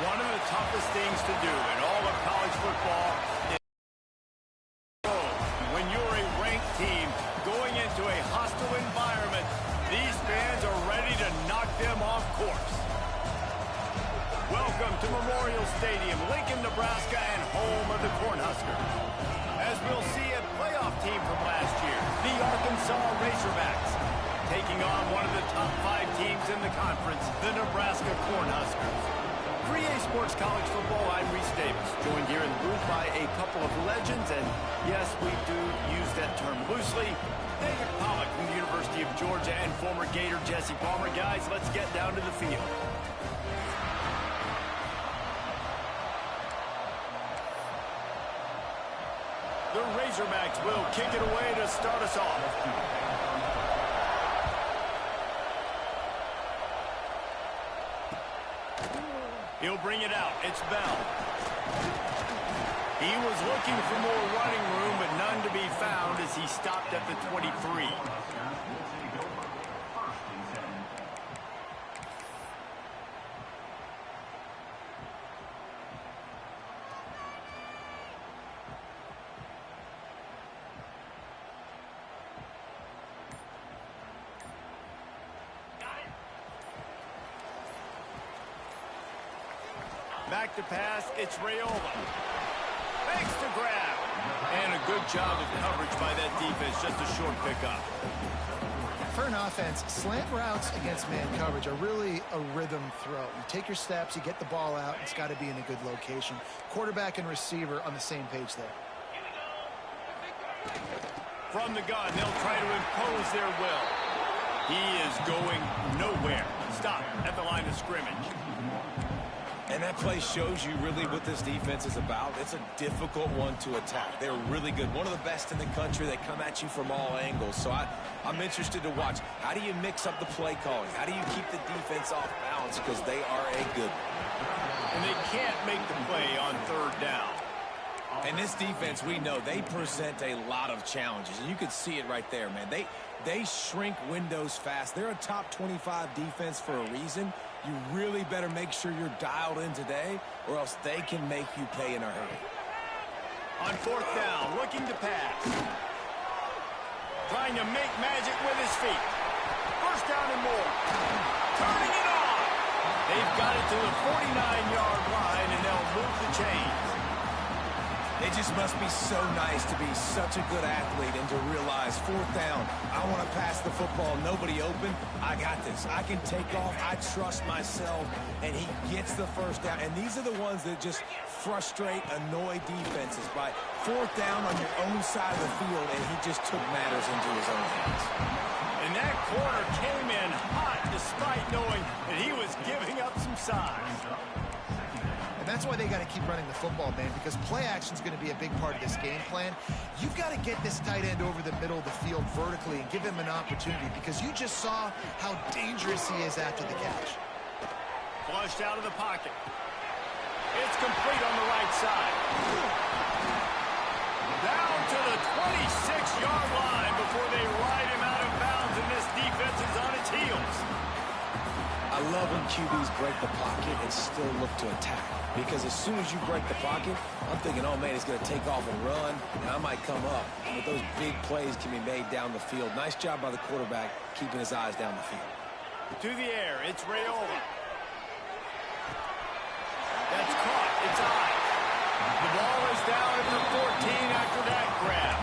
One of the toughest things to do in all of college football is when you're a ranked team going into a hostile environment, these fans are ready to knock them off course. Welcome to Memorial Stadium, Lincoln, Nebraska, and home of the Cornhuskers. As we'll see, a playoff team from last year, the Arkansas Razorbacks, taking on one of the top 5 teams in the conference, the Nebraska Cornhuskers. For EA Sports College Football, I'm Reese Davis, joined here in the booth by a couple of legends, and yes, we do use that term loosely. David Pollock from the University of Georgia and former Gator Jesse Palmer. Guys, let's get down to the field. The Razorbacks will kick it away to start us off. He'll bring it out. It's Bell. He was looking for more running room, but none to be found as he stopped at the 23. Back to pass, it's Raiola. Thanks to grab. And a good job of coverage by that defense, just a short pickup. For an offense, slant routes against man coverage are really a rhythm throw. You take your steps, you get the ball out, it's got to be in a good location. Quarterback and receiver on the same page there. From the gun, they'll try to impose their will. He is going nowhere. Stop at the line of scrimmage. And that play shows you really what this defense is about. It's a difficult one to attack. They're really good. One of the best in the country. They come at you from all angles. So I'm interested to watch. How do you mix up the play calling? How do you keep the defense off balance? Because they are a good one. And they can't make the play on third down. And this defense, we know, they present a lot of challenges. And you can see it right there, man. They shrink windows fast. They're a top 25 defense for a reason. You really better make sure you're dialed in today, or else they can make you pay in a hurry. On fourth down, looking to pass. Trying to make magic with his feet. First down and more. Turning it on. They've got it to the 49-yard line, and they'll move the chains. It just must be so nice to be such a good athlete and to realize fourth down, I want to pass the football, nobody open, I got this. I can take off, I trust myself, and he gets the first down. And these are the ones that just frustrate, annoy defenses by fourth down on your own side of the field, and he just took matters into his own hands. And that corner came in hot despite knowing that he was giving up some size. And that's why they got to keep running the football, man, because play action is going to be a big part of this game plan. You've got to get this tight end over the middle of the field vertically and give him an opportunity, because you just saw how dangerous he is after the catch. Flushed out of the pocket. It's complete on the right side. Down to the 26-yard line before they ride him out of bounds, and this defense is on its heels. I love when QBs break the pocket and still look to attack. Because as soon as you break the pocket, I'm thinking, oh, man, he's going to take off and run, and I might come up. But those big plays can be made down the field. Nice job by the quarterback keeping his eyes down the field. To the air, it's Raiola. That's caught. It's high. The ball is down at the 14 after that grab.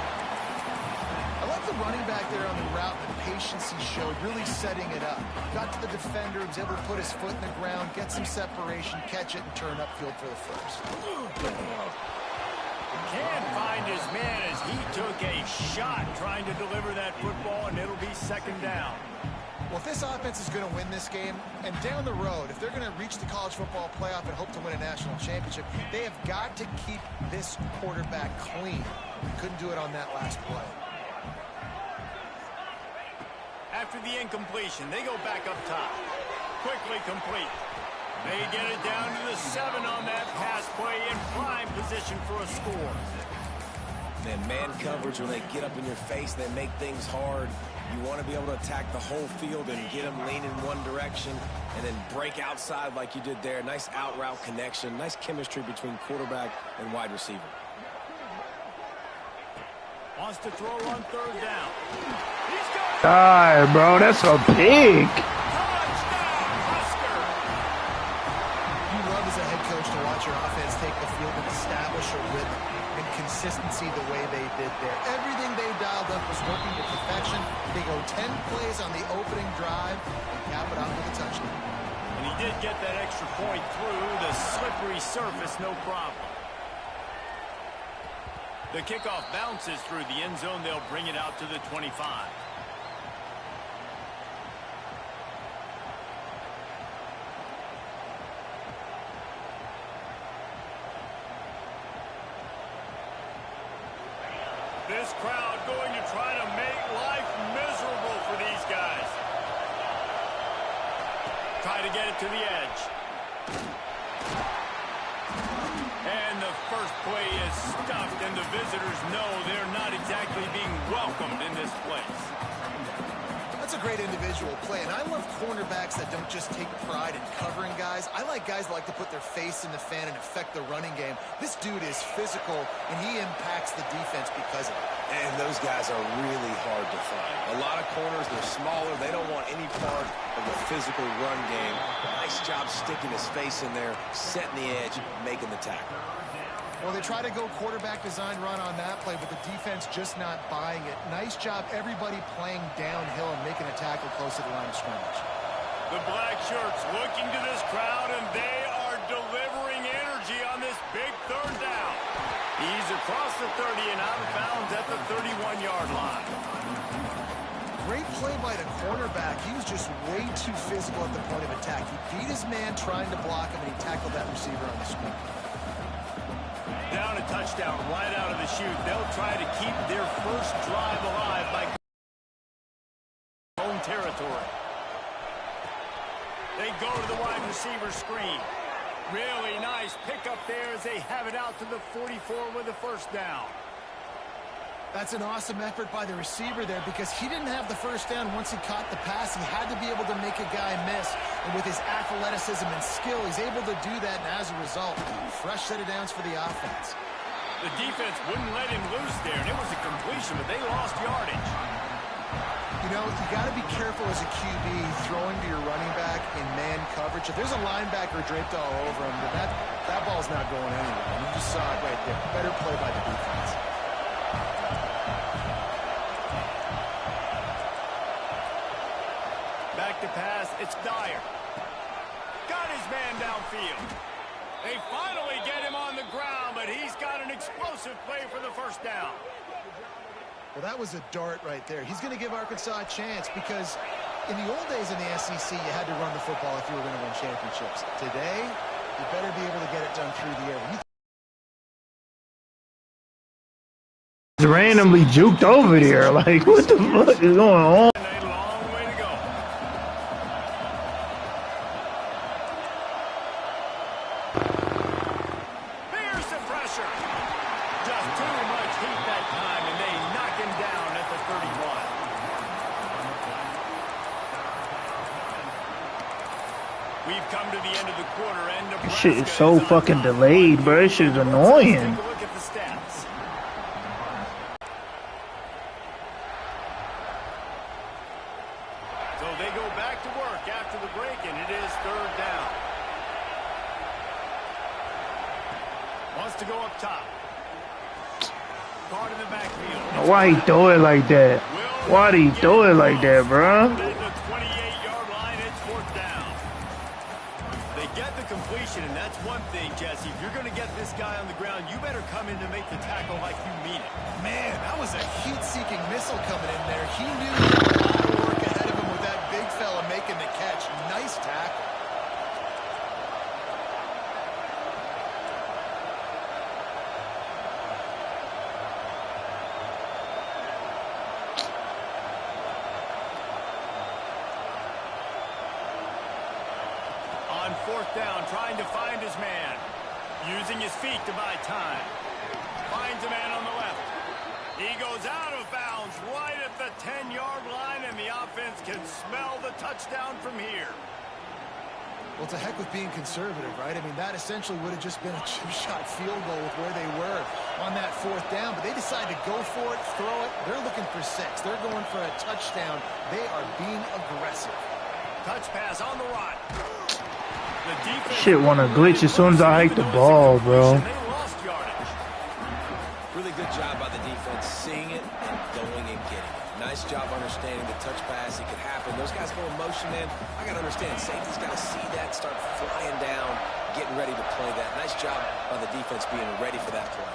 I like the running back there on the route and the patience he showed, really setting it up. Got to the defender, was able to put his foot in the ground, get some separation, catch it, and turn upfield for the first. Can't find his man as he took a shot trying to deliver that football, and it'll be second down. Well, if this offense is going to win this game, and down the road, if they're going to reach the college football playoff and hope to win a national championship, they have got to keep this quarterback clean. Couldn't do it on that last play. After the incompletion, they go back up top. Quickly complete. They get it down to the 7 on that pass play, in prime position for a score. Man coverage, when they get up in your face, they make things hard. You want to be able to attack the whole field and get them leaning in one direction and then break outside like you did there. Nice out route connection, nice chemistry between quarterback and wide receiver. Wants to throw on third down. God, bro, that's a pick. You love as a head coach to watch your offense take the field and establish a rhythm and consistency the way they did there. Everything they dialed up was working to perfection. They go 10 plays on the opening drive and cap it off with a touchdown. And he did get that extra point through the slippery surface, no problem. The kickoff bounces through the end zone. They'll bring it out to the 25. This crowd going to try to make life miserable for these guys. Try to get it to the edge. And the first play is stuffed, and the visitors know they're not exactly being welcomed in this place. That's a great individual play, and I love cornerbacks that don't just take pride in covering guys. I like guys that like to put their face in the fan and affect the running game. This dude is physical, and he impacts the defense because of it. And those guys are really hard to find. A lot of corners, they're smaller. They don't want any part of the physical run game. Nice job sticking his face in there, setting the edge, making the tackle. Well, they try to go quarterback design run on that play, but the defense just not buying it. Nice job, everybody playing downhill and making a tackle close to the line of scrimmage. The black shirts looking to this crowd, and they are delivering energy on this big third down. He's across the 30 and out of bounds at the 31-yard line. Great play by the cornerback. He was just way too physical at the point of attack. He beat his man trying to block him, and he tackled that receiver on the screen. Down a touchdown right out of the chute. They'll try to keep their first drive alive by home territory. They go to the wide receiver screen. Really nice pickup there as they have it out to the 44 with a first down. That's an awesome effort by the receiver there because he didn't have the first down once he caught the pass. He had to be able to make a guy miss. And with his athleticism and skill, he's able to do that. And as a result, fresh set of downs for the offense. The defense wouldn't let him loose there, and it was a completion, but they lost yardage. You know, you got to be careful as a QB throwing to your running back in man coverage. If there's a linebacker draped all over him, then that ball's not going anywhere. You just saw it right there. Better play by the defense. Back to pass, it's Dyer. Got his man downfield. They finally get him on the ground, but he's got an explosive play for the first down. Well, that was a dart right there. He's going to give Arkansas a chance because in the old days in the SEC, you had to run the football if you were going to win championships. Today, you better be able to get it done through the air. He's randomly juked over there. Like, what the fuck is going on? A long way to go. Here's the pressure. Just too much heat that time, and they knock him down at the 31. We've come to the end of the quarter, and Nebraska This shit is so fucking delayed, bro. This shit is annoying. Take a look at the stats. So they go back to work after the break, and it is third down. Wants to go up top. Card in the backfield. Why he throw it like that? Why do he throw it like that, bro? At the 28-yard line, it's fourth down. They get the completion, and that's one thing, Jesse. If you're going to get this guy on the ground, you better come in to make the tackle like you mean it. Man, that was a heat-seeking missile coming in there. He knew he had a lot of work ahead of him with that big fella making the catch. Nice tackle. On fourth down, trying to find his man. Using his feet to buy time. Finds a man on the left. He goes out of bounds right at the 10-yard line, and the offense can smell the touchdown from here. Well, to heck with being conservative, right? I mean, that essentially would have just been a chip-shot field goal with where they were on that 4th down, but they decided to go for it, throw it. They're looking for 6. They're going for a touchdown. They are being aggressive. Touch pass on the run. The defense Shit wanna glitch as soon as I hike the ball, bro. They lost yardage. Really good job by the defense, seeing it and going and getting it. Nice job understanding the touch pass. It could happen. Those guys go in motion, man. I got to understand. Safety's got to see that, start flying down, getting ready to play that. Nice job by the defense being ready for that play.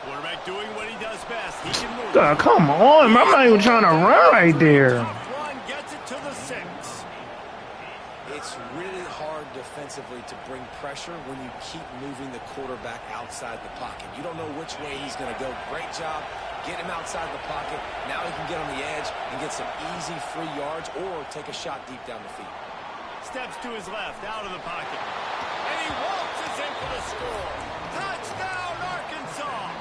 Quarterback doing what he does best. He can move. God, come on, bro. I'm not even trying to run right there. Tough run gets it to the 6. It's really hard defensively to bring pressure when you keep moving the quarterback outside the pocket. You don't know which way he's going to go. Great job. Get him outside the pocket. Now he can get on the edge and get some easy free yards or take a shot deep down the field. Steps to his left, out of the pocket. And he waltzes in for the score. Touchdown, Arkansas!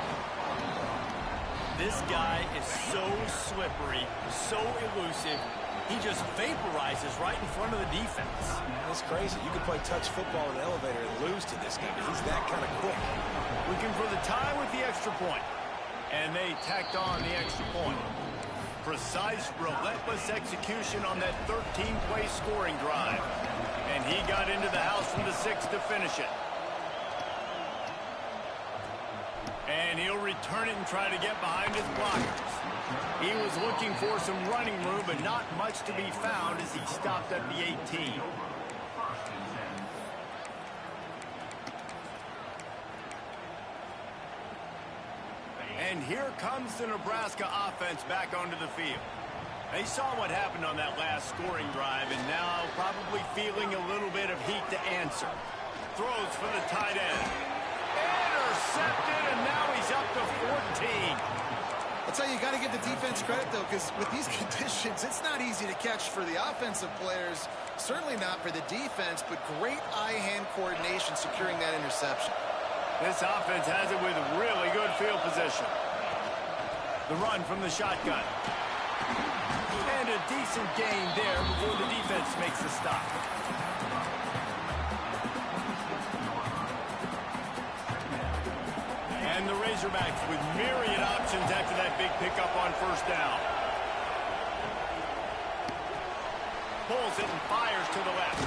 This guy is so slippery, so elusive. He just vaporizes right in front of the defense. That's crazy. You could play touch football in an elevator and lose to this guy. He's that kind of quick. Looking for the tie with the extra point. And they tacked on the extra point. Precise, relentless execution on that 13-play scoring drive. And he got into the house from the 6 to finish it. And he'll return it and try to get behind his blockers. He was looking for some running room, but not much to be found as he stopped at the 18. And here comes the Nebraska offense back onto the field. They saw what happened on that last scoring drive, and now probably feeling a little bit of heat to answer. Throws for the tight end. Intercepted, and now he's up to 14. I'll tell you, you got to give the defense credit, though, because with these conditions, it's not easy to catch for the offensive players. Certainly not for the defense, but great eye-hand coordination securing that interception. This offense has it with really good field position. The run from the shotgun. And a decent gain there before the defense makes the stop. And the Razorbacks with myriad options after that big pickup on 1st down. Pulls it and fires to the left.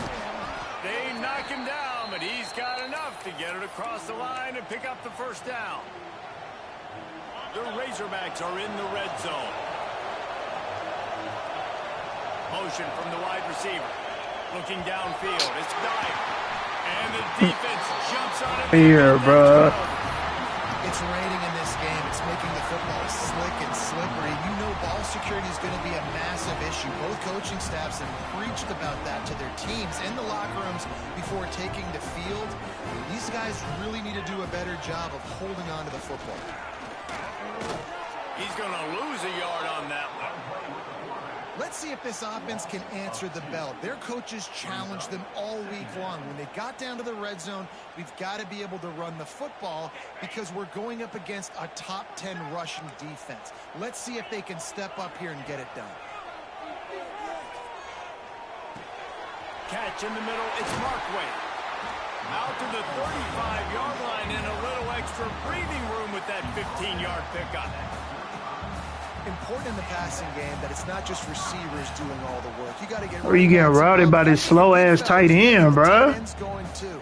They knock him down, but he's got enough to get it across the line and pick up the 1st down. The Razorbacks are in the red zone. Motion from the wide receiver. Looking downfield. It's Dyer. And the defense jumps on it. Here, bro. It's raining in this game. It's making the football slick and slippery. You know ball security is going to be a massive issue. Both coaching staffs have preached about that to their teams in the locker rooms before taking the field. These guys really need to do a better job of holding on to the football. He's going to lose a yard on that one. Let's see if this offense can answer the bell. Their coaches challenged them all week long. When they got down to the red zone, we've got to be able to run the football because we're going up against a top 10 rushing defense. Let's see if they can step up here and get it done. Catch in the middle. It's Markway. Out to the 35-yard line and a little extra breathing room with that 15-yard pickup. Important in the passing game that it's not just receivers doing all the work. You got to get. Or you getting routed by this slow ass tight end, bro? Going too.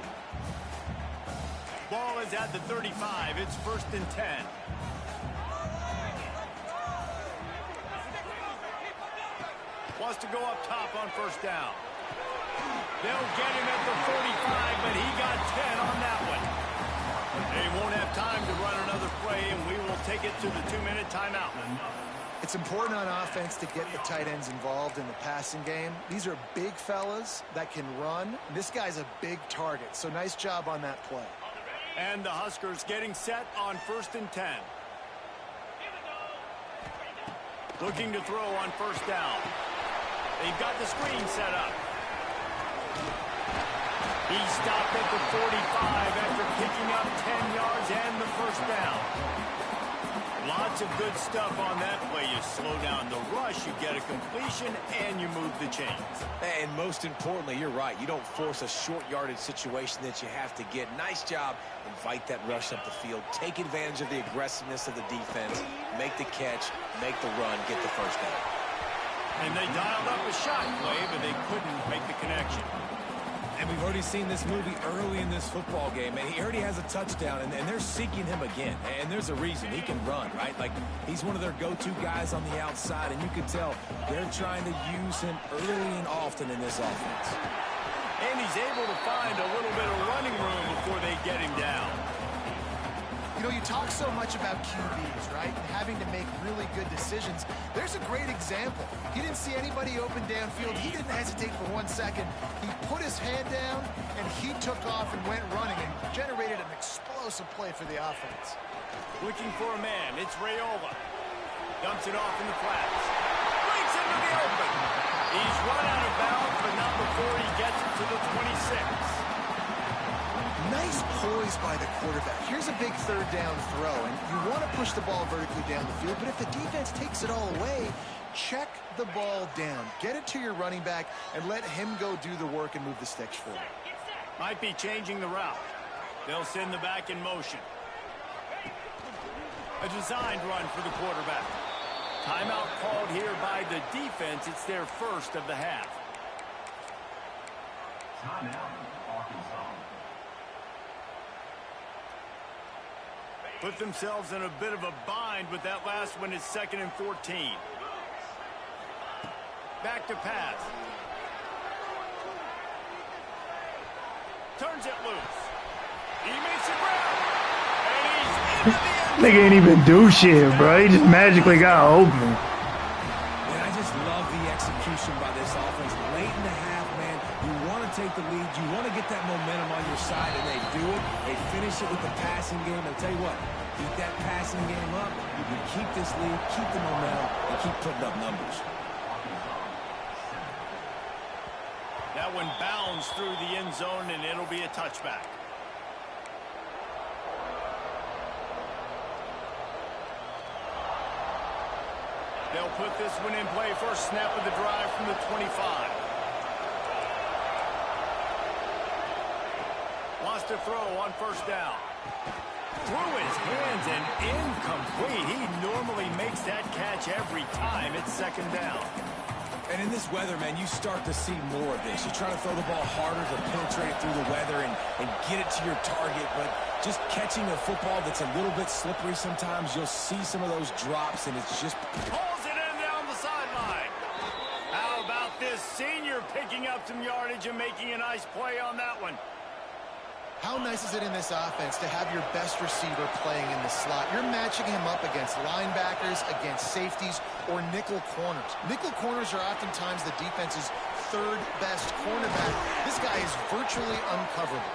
Ball is at the 35. It's 1st and 10. Wants to go up top on 1st down. They'll get him at the 45, but he got 10 on that one. They won't have time to run another play, and we will take it to the 2-minute timeout. It's important on offense to get the tight ends involved in the passing game. These are big fellas that can run. This guy's a big target, so nice job on that play. And the Huskers getting set on 1st and 10. Looking to throw on 1st down. They've got the screen set up. He stopped at the 45 after picking up 10 yards and the 1st down. Lots of good stuff on that play. You slow down the rush, you get a completion, and you move the chains. And most importantly, you're right. You don't force a short yardage situation that you have to get. Nice job. Invite that rush up the field. Take advantage of the aggressiveness of the defense. Make the catch. Make the run. Get the first down. And they dialed up a shot play, but they couldn't make the connection. And we've already seen this movie early in this football game, and he already has a touchdown, and they're seeking him again. And there's a reason. He can run, right? Like, he's one of their go-to guys on the outside, and you can tell they're trying to use him early and often in this offense. And he's able to find a little bit of running room before they get him down. You know, you talk so much about QBs, right? And having to make really good decisions. There's a great example. He didn't see anybody open downfield. He didn't hesitate for 1 second. He put his hand down, and he took off and went running and generated an explosive play for the offense. Looking for a man. It's Raiola. Dumps it off in the flats. Breaks into the open. He's run out of bounds, but not before he gets it to the 26. Nice poise by the quarterback. Here's a big third down throw, and you want to push the ball vertically down the field, but if the defense takes it all away, check the ball down. Get it to your running back and let him go do the work and move the sticks for you. Might be changing the route. They'll send the back in motion. A designed run for the quarterback. Timeout called here by the defense. It's their first of the half. Timeout, Arkansas. Put themselves in a bit of a bind with that last one. Is 2nd and 14. Back to pass. Turns it loose. He makes it grab. And he's into the end zone. Nigga ain't even do shit, bro. He just magically got open. And I just love the execution by this offense. Late in the half, man, you want to take the lead. You want to get that momentum on your side, and they do it. They finish it with the passing game. I'll tell you what, keep that passing game up. You can keep this lead, keep the momentum, and keep putting up numbers. That one bounds through the end zone, and it'll be a touchback. They'll put this one in play. First snap of the drive from the 25. Lost a throw on first down. Through his hands and incomplete. He normally makes that catch every time. It's 2nd down. And in this weather, man, you start to see more of this. You try to throw the ball harder to penetrate it through the weather and get it to your target, but just catching a football that's a little bit slippery sometimes, you'll see some of those drops, and it's just... Pulls it in down the sideline. How about this senior picking up some yardage and making a nice play on that one? How nice is it in this offense to have your best receiver playing in the slot? You're matching him up against linebackers, against safeties, or nickel corners. Nickel corners are oftentimes the defense's third best cornerback. This guy is virtually uncoverable.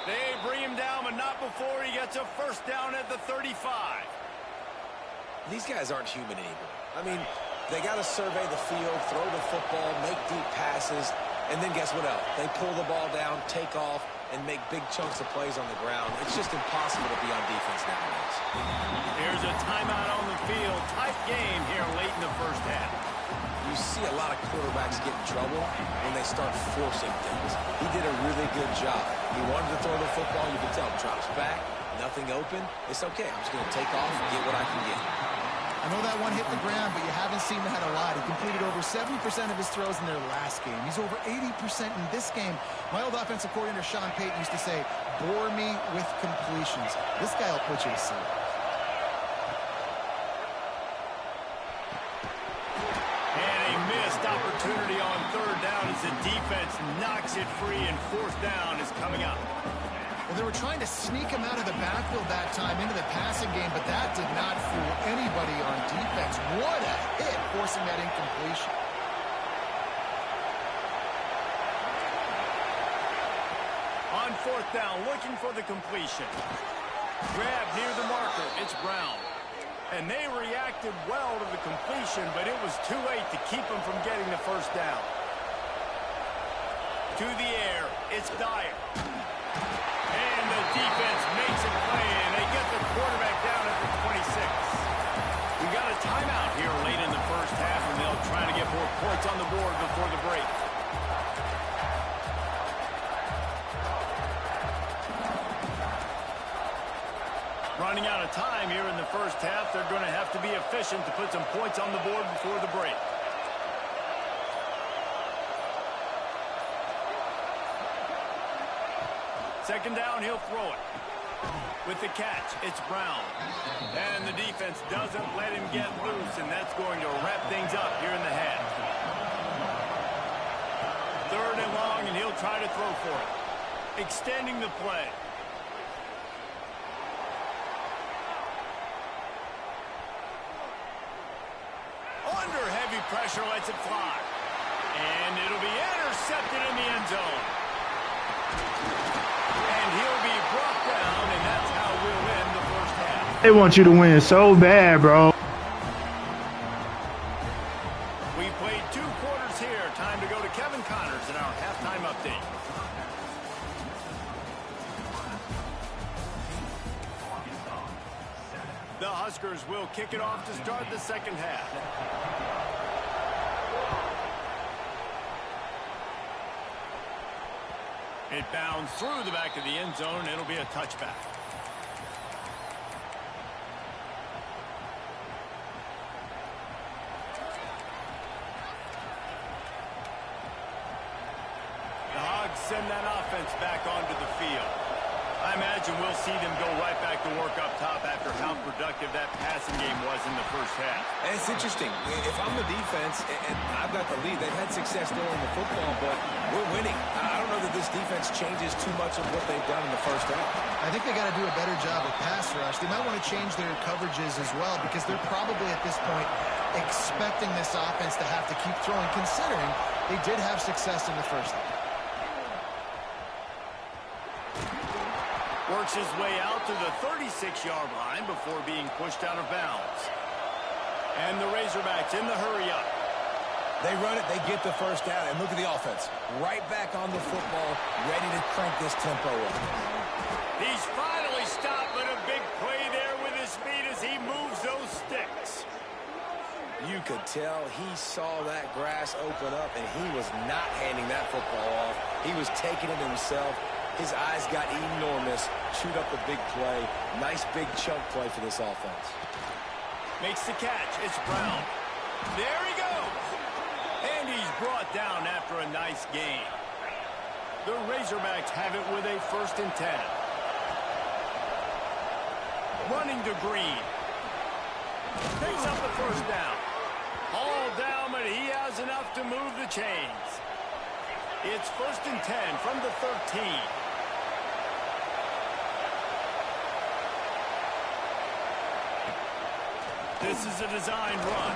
They bring him down, but not before he gets a first down at the 35. These guys aren't human anymore. I mean, they got to survey the field, throw the football, make deep passes, and then guess what else? They pull the ball down, take off, and make big chunks of plays on the ground. It's just impossible to be on defense nowadays. Here's a timeout on the field. Tight game here late in the first half. You see a lot of quarterbacks get in trouble when they start forcing things. He did a really good job. He wanted to throw the football. You can tell, drops back, nothing open. It's okay. I'm just going to take off and get what I can get. I know that one hit the ground, but you haven't seen that a lot. He completed over 70% of his throws in their last game. He's over 80% in this game. My old offensive coordinator, Sean Payton, used to say, bore me with completions. This guy will put you to sleep. And a missed opportunity on 3rd down as the defense knocks it free, and 4th down is coming up. Well, they were trying to sneak him out of the backfield that time into the passing game, but that did not fool anybody on defense. What a hit, forcing that incompletion. On 4th down, looking for the completion. Grab near the marker. It's Brown. And they reacted well to the completion, but it was too late to keep them from getting the first down. To the air, it's Dyer. And the defense makes it play, and they get the quarterback down at the 26. Timeout here late in the first half, and they'll try to get more points on the board before the break. Running out of time here in the first half. They're going to have to be efficient to put some points on the board before the break. Second down, he'll throw it. With the catch, it's Brown. And the defense doesn't let him get loose, and that's going to wrap things up here in the half. Third and long, and he'll try to throw for it. Extending the play. Under heavy pressure, lets it fly. And it'll be intercepted in the end zone. And he'll be brought down, and that's how we'll end the first half. They want you to win so bad, bro. We played 2 quarters here. Time to go to Kevin Connors in our halftime update. The Huskers will kick it off to start the second half. It bounds through the back of the end zone. It'll be a touchback. The Hogs send that offense back onto the field. I imagine we'll see them go right back to work up top after how productive that passing game was in the first half. And it's interesting. If I'm the defense and I've got the lead, they've had success throwing the football, but we're winning. I don't know that this defense changes too much of what they've done in the first half. I think they got to do a better job with pass rush. They might want to change their coverages as well because they're probably at this point expecting this offense to have to keep throwing, considering they did have success in the first half. Works his way out to the 36-yard line before being pushed out of bounds. And the Razorbacks in the hurry-up. They run it, they get the first down, and look at the offense. Right back on the football, ready to crank this tempo up. He's finally stopped, but a big play there with his feet as he moves those sticks. You could tell he saw that grass open up, and he was not handing that football off. He was taking it himself. His eyes got enormous, chewed up a big play. Nice big chunk play for this offense. Makes the catch. It's Brown. There he goes. And he's brought down after a nice gain. The Razorbacks have it with a 1st and 10. Running to Green. Picks up the first down. All down, but he has enough to move the chains. It's 1st and 10 from the 13. This is a designed run.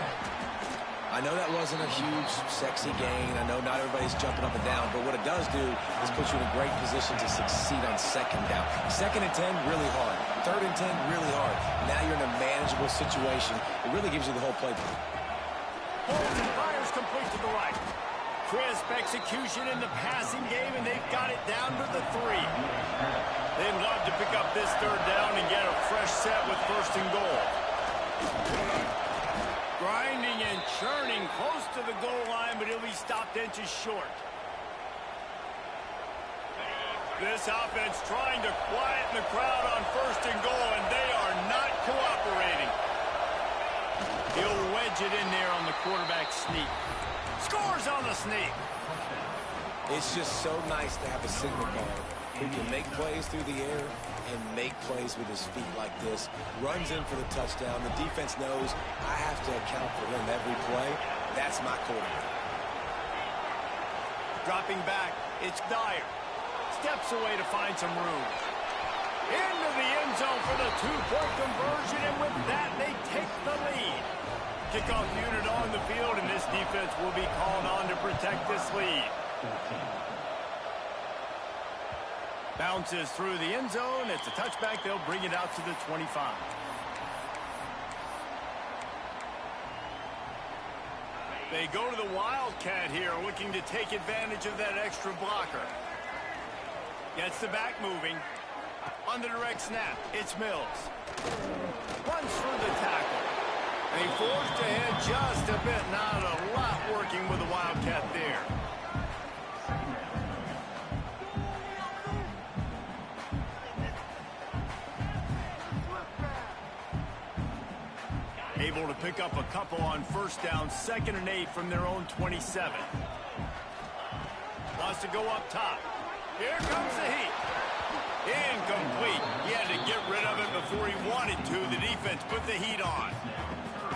I know that wasn't a huge, sexy gain. I know not everybody's jumping up and down, but what it does do is put you in a great position to succeed on 2nd down. 2nd and 10, really hard. 3rd and 10, really hard. Now you're in a manageable situation. It really gives you the whole playbook. Holds and fires complete to the right. Crisp execution in the passing game, and they've got it down to the 3. They'd love to pick up this 3rd down and get a fresh set with 1st and goal. Grinding and churning close to the goal line, but he'll be stopped inches short. This offense trying to quieten the crowd on 1st and goal, and they are not cooperating. He'll wedge it in there on the quarterback sneak. Scores on the sneak. It's just so nice to have a signal guard who can make plays through the air and make plays with his feet like this. Runs in for the touchdown. The defense knows I have to account for him every play. That's my quarterback. Dropping back, it's Dyer. Steps away to find some room. Into the end zone for the 2-point conversion, and with that, they take the lead. Kickoff unit on the field, and this defense will be called on to protect this lead. Bounces through the end zone. It's a touchback. They'll bring it out to the 25. They go to the Wildcat here, looking to take advantage of that extra blocker. Gets the back moving. On the direct snap, it's Mills. Runs through the tackle. They forced ahead just a bit. Not a lot working with the Wildcat there. Able to pick up a couple on first down, 2nd and 8 from their own 27. Wants to go up top. Here comes the heat. Incomplete. He had to get rid of it before he wanted to. The defense put the heat on.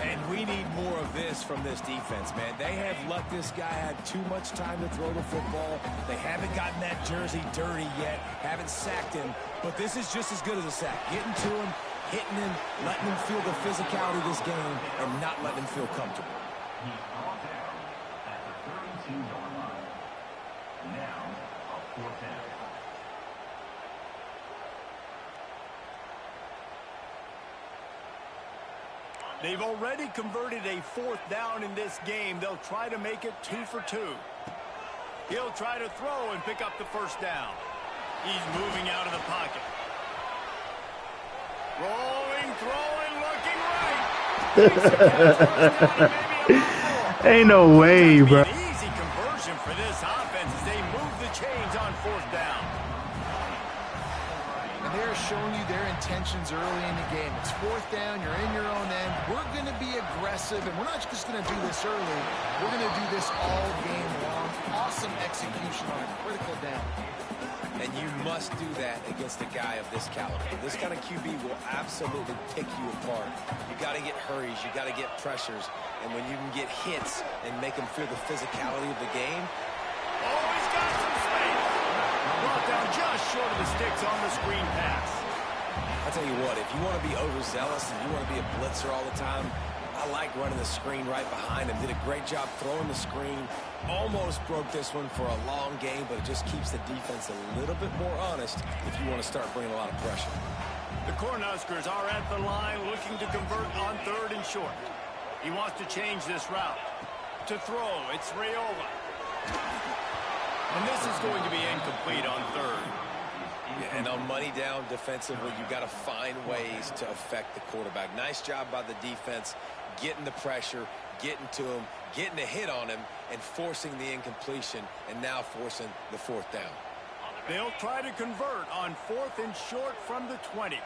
And we need more of this from this defense, man. They have let this guy have too much time to throw the football. They haven't gotten that jersey dirty yet, haven't sacked him. But this is just as good as a sack. Getting to him, hitting him, letting him feel the physicality of this game, and not letting him feel comfortable. He's brought down at the 32-yard line. Now, a 4th down. They've already converted a 4th down in this game. They'll try to make it 2 for 2. He'll try to throw and pick up the first down. He's moving out of the pocket. Rolling, throwing, looking right. Ain't no way, bro. An easy conversion for this offense as they move the chains on 4th down. And they're showing you their intentions early in the game. It's 4th down. You're in your own end. We're going to be aggressive, and we're not just going to do this early. We're going to do this all game long. Awesome execution on a critical down. And you must do that against a guy of this caliber. This kind of QB will absolutely pick you apart. You got to get hurries. You got to get pressures. And when you can get hits and make them feel the physicality of the game. Oh, he's got some space. Brought down just short of the sticks on the screen pass. I'll tell you what, if you want to be overzealous and you want to be a blitzer all the time, I like running the screen right behind him. Did a great job throwing the screen. Almost broke this one for a long game, but it just keeps the defense a little bit more honest if you want to start bringing a lot of pressure. The Cornhuskers are at the line looking to convert on 3rd and short. He wants to change this route. To throw, it's Raiola. And this is going to be incomplete on 3rd. Yeah, and on money down defensively, you got to find ways to affect the quarterback. Nice job by the defense, getting the pressure, getting to him, getting a hit on him, and forcing the incompletion, and now forcing the 4th down. They'll try to convert on 4th and short from the 20.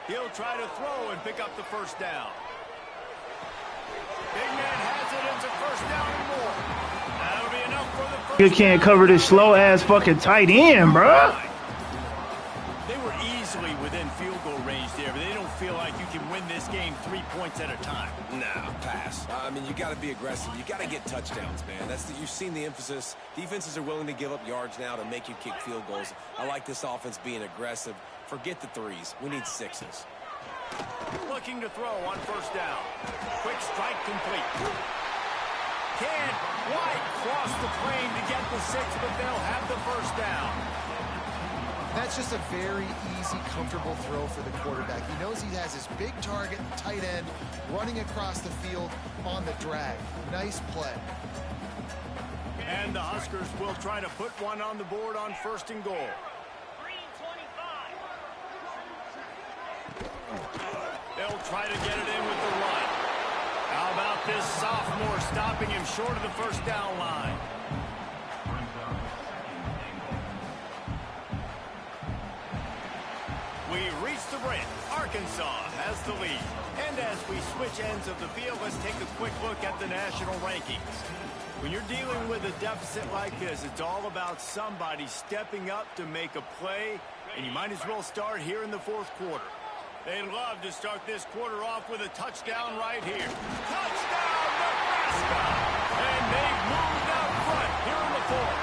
He'll try to throw and pick up the first down. Big man has it. It's a first down and more. That'll be enough for the first. You can't cover this slow-ass fucking tight end, bro. They were easily within field goal range there, but they don't feel like you can win this game 3 points at a time. Nah, pass. I mean, you got to be aggressive. You got to get touchdowns, man. You've seen the emphasis. Defenses are willing to give up yards now to make you kick field goals. I like this offense being aggressive. Forget the 3s. We need 6s. Looking to throw on first down. Quick strike complete. Can't quite cross the plane to get the 6, but they'll have the first down. That's just a very easy, comfortable throw for the quarterback. He knows he has his big target, tight end, running across the field on the drag. Nice play. And the Huskers will try to put one on the board on 1st and goal. They'll try to get it in with the run. How about this sophomore stopping him short of the first down line? We reach the break. Arkansas has the lead. And as we switch ends of the field, let's take a quick look at the national rankings. When you're dealing with a deficit like this, it's all about somebody stepping up to make a play, and you might as well start here in the 4th quarter. They'd love to start this quarter off with a touchdown right here. Touchdown, Nebraska! And they've moved out front here in the 4th.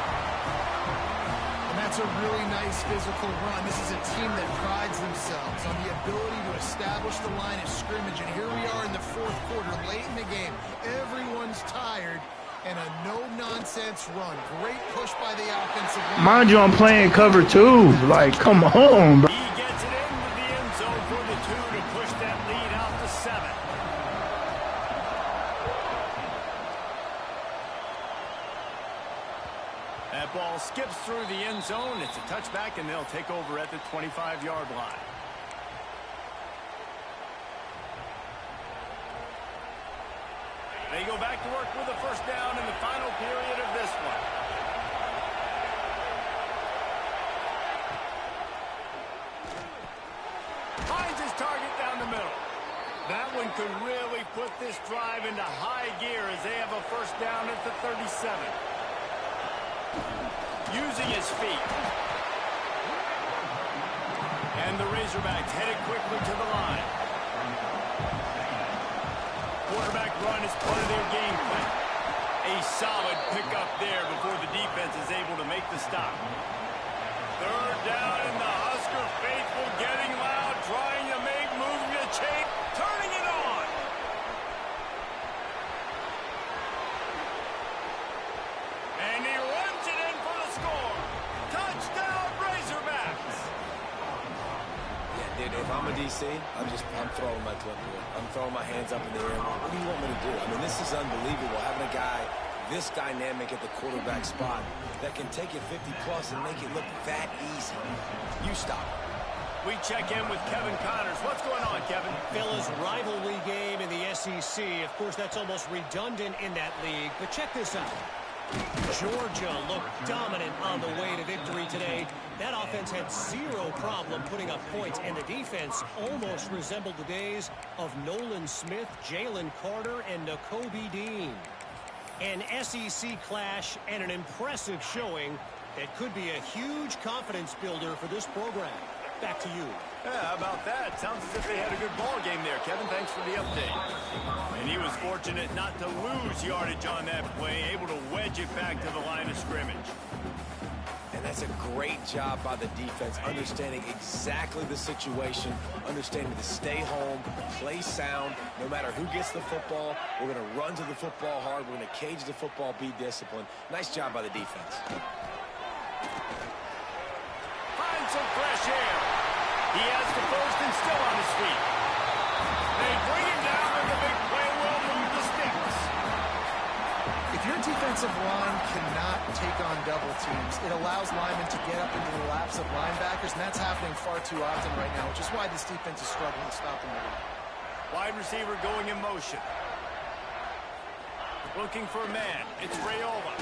And that's a really nice physical run. This is a team that prides themselves on the ability to establish the line of scrimmage. And here we are in the 4th quarter, late in the game. Everyone's tired. And a no-nonsense run. Great push by the offensive line. Mind you, I'm playing cover 2. Like, come on, bro. He gets it into the end zone for the 2 to push that lead out to 7. That ball skips through the end zone. It's a touchback, and they'll take over at the 25-yard line. They go back to work with a first down in the final period of this one. Finds his target down the middle. That one could really put this drive into high gear as they have a first down at the 37. Using his feet. And the Razorbacks headed quickly to the line. Quarterback run is part of their game plan. A solid pickup there before the defense is able to make the stop. Third down, and the Husker faithful getting loud, trying to make moves to change, turning it on. And he runs it in for the score. Touchdown, Razorbacks. Yeah, dude, if I'm a DC, I'm throwing my clipboard. I'm throwing my hands up in the air. What do you want me to do? I mean, this is unbelievable, having a guy this dynamic at the quarterback spot that can take it 50-plus and make it look that easy. You stop. We check in with Kevin Connors. What's going on, Kevin? Fellas, rivalry game in the SEC. Of course, that's almost redundant in that league. But check this out. Georgia looked dominant on the way to victory today. That offense had zero problem putting up points, and the defense almost resembled the days of Nolan Smith, Jalen Carter, and Nakobe Dean. An SEC clash and an impressive showing that could be a huge confidence builder for this program. Back to you. Yeah, how about that? Sounds as if they had a good ball game there, Kevin. Thanks for the update. And he was fortunate not to lose yardage on that play, able to wedge it back to the line of scrimmage. And that's a great job by the defense, understanding exactly the situation, understanding to stay home, play sound. No matter who gets the football, we're going to run to the football hard. We're going to cage the football, be disciplined. Nice job by the defense. Find some fresh air. He has the first and still on his feet. They bring him down, and the big play will move the sticks. If your defensive line cannot take on double teams, it allows linemen to get up into the laps of linebackers, and that's happening far too often right now, which is why this defense is struggling to stop them. Wide receiver going in motion. Looking for a man. It's Rayola.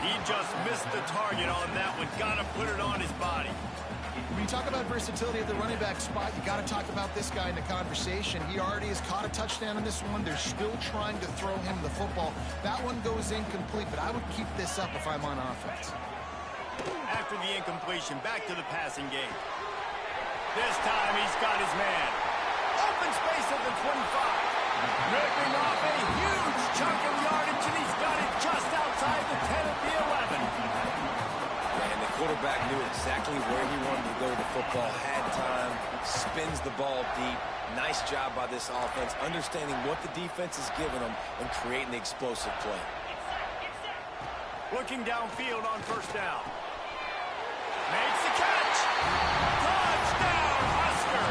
He just missed the target on that one. Got to put it on his body. When you talk about versatility at the running back spot, you got to talk about this guy in the conversation. He already has caught a touchdown in this one. They're still trying to throw him the football. That one goes incomplete, but I would keep this up if I'm on offense. After the incompletion, back to the passing game. This time he's got his man. Open space at the 25. Ripping off a huge chunk of yardage, and he's got it just outside the 10 at the 11. And the quarterback knew exactly where he wanted to go with the football, had time, spins the ball deep. Nice job by this offense, understanding what the defense is giving them and creating the explosive play. Looking downfield on first down. Makes the catch. Touchdown, Husker.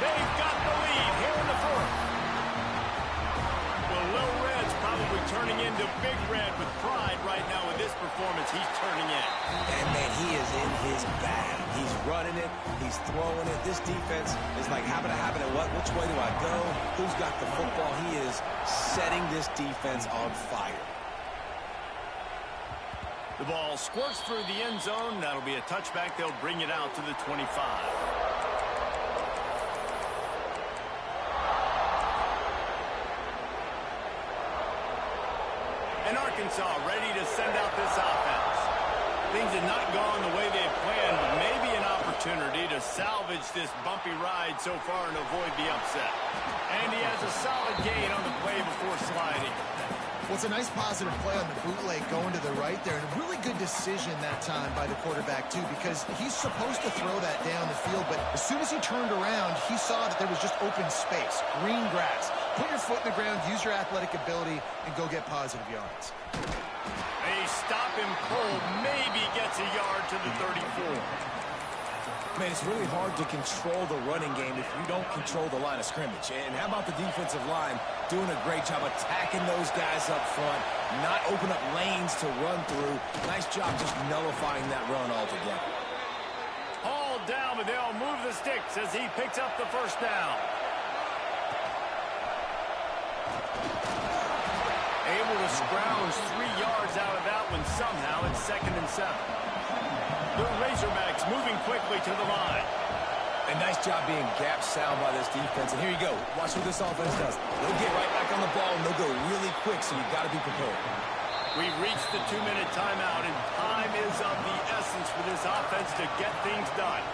They've got the lead here in the fourth. Well, Lil Red's probably turning into Big Red with pride right now with this performance he's turning in. And, man, he is in his bag. He's running it. He's throwing it. This defense is like, having it. Which way do I go? Who's got the football? He is setting this defense on fire. The ball squirts through the end zone. That'll be a touchback. They'll bring it out to the 25. And Arkansas ready to send out this offense. Things have not gone the way they had planned, but maybe an opportunity to salvage this bumpy ride so far and avoid the upset. And he has a solid gain on the play before sliding. Well, it's a nice positive play on the bootleg going to the right there, and a really good decision that time by the quarterback, too, because he's supposed to throw that down the field, but as soon as he turned around, he saw that there was just open space, green grass. Put your foot in the ground, use your athletic ability, and go get positive yards. They stop him cold, maybe gets a yard to the 34. Man, it's really hard to control the running game if you don't control the line of scrimmage. And how about the defensive line doing a great job attacking those guys up front, not open up lanes to run through. Nice job just nullifying that run altogether. Hauled down, but they'll move the sticks as he picks up the first down. able to scrounge 3 yards out of that one somehow. It's 2nd and 7. The Razorbacks moving quickly to the line. A nice job being gap sound by this defense. And here you go. Watch what this offense does. They'll get right back on the ball, and they'll go really quick, so you've got to be prepared. We've reached the 2-minute timeout, and time is of the essence for this offense to get things done.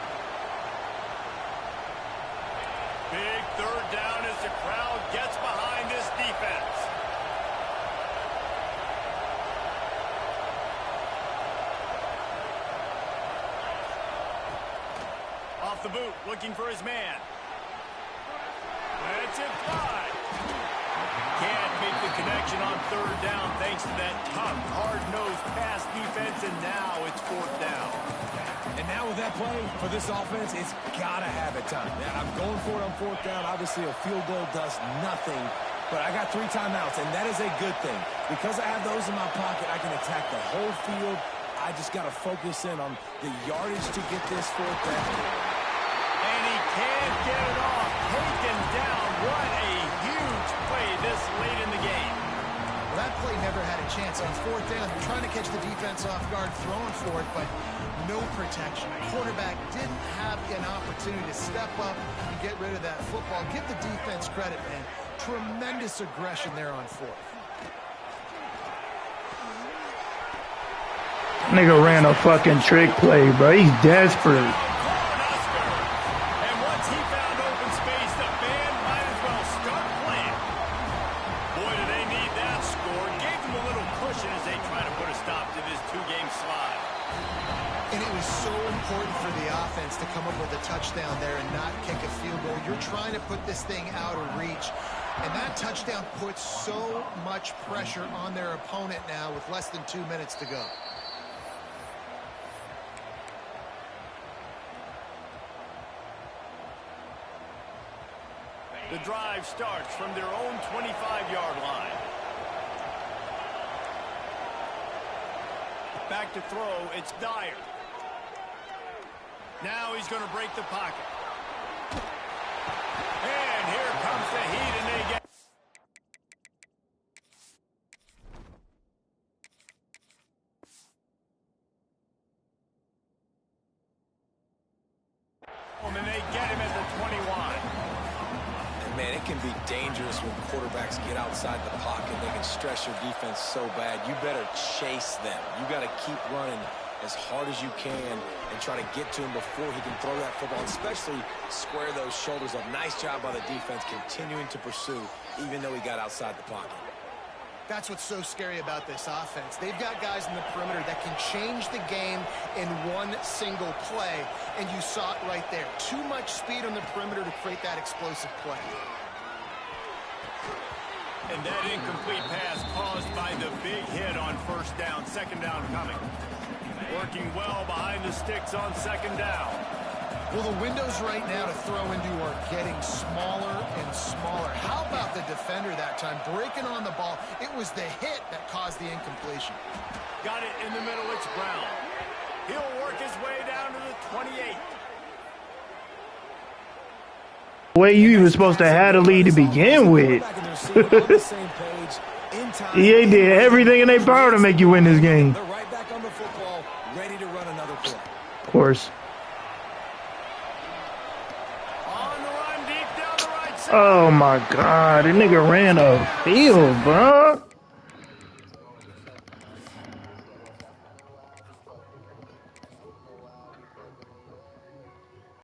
Big 3rd down as the crowd gets behind this defense. Off the boot, looking for his man. That's it, fly. Can't make the connection on 3rd down thanks to that tough, hard-nosed pass defense, and now it's 4th down. And now with that play, for this offense, it's got to have it time. I'm going for it on 4th down. Obviously, a field goal does nothing, but I got 3 timeouts, and that is a good thing. Because I have those in my pocket, I can attack the whole field. I just got to focus in on the yardage to get this 4th down. And he can't get it off. Taken down. What a huge play this late in the game. Well, that play never had a chance. On 4th down, you're trying to catch the defense off guard, throwing for it, but no protection. Quarterback didn't have an opportunity to step up and get rid of that football. Give the defense credit, man. Tremendous aggression there on 4th. Nigga ran a fucking trick play, bro. He's desperate. And once he found open space, the band might as well start playing. Boy, do they need that score. Gave them a little cushion as they try to put a stop to this 2-game slide. And it was so important for the offense to come up with a touchdown there and not kick a field goal. You're trying to put this thing out of reach. And that touchdown puts so much pressure on their opponent now with less than 2 minutes to go. The drive starts from their own 25-yard line. Back to throw, it's Dyer. Now he's going to break the pocket. And here comes the heat, and they get... And they get him at the 21. Man, it can be dangerous when quarterbacks get outside the pocket. They can stress your defense so bad. You better chase them. You got to keep running as hard as you can and try to get to him before he can throw that football, especially square those shoulders up. Nice job by the defense continuing to pursue, even though he got outside the pocket. That's what's so scary about this offense. They've got guys in the perimeter that can change the game in one single play, and you saw it right there. Too much speed on the perimeter to create that explosive play. And that incomplete pass caused by the big hit on 1st down. 2nd down coming. Working well behind the sticks on 2nd down. Well, the windows right now to throw into are getting smaller and smaller. How about the defender that time? Breaking on the ball. It was the hit that caused the incompletion. Got it in the middle. It's Brown. He'll work his way down to the 28. The way you even supposed to have a lead to begin with. EA did everything in their power to make you win this game. They're right back on the football, ready to run another play. Of course. Oh my God, that nigga ran a field, bro.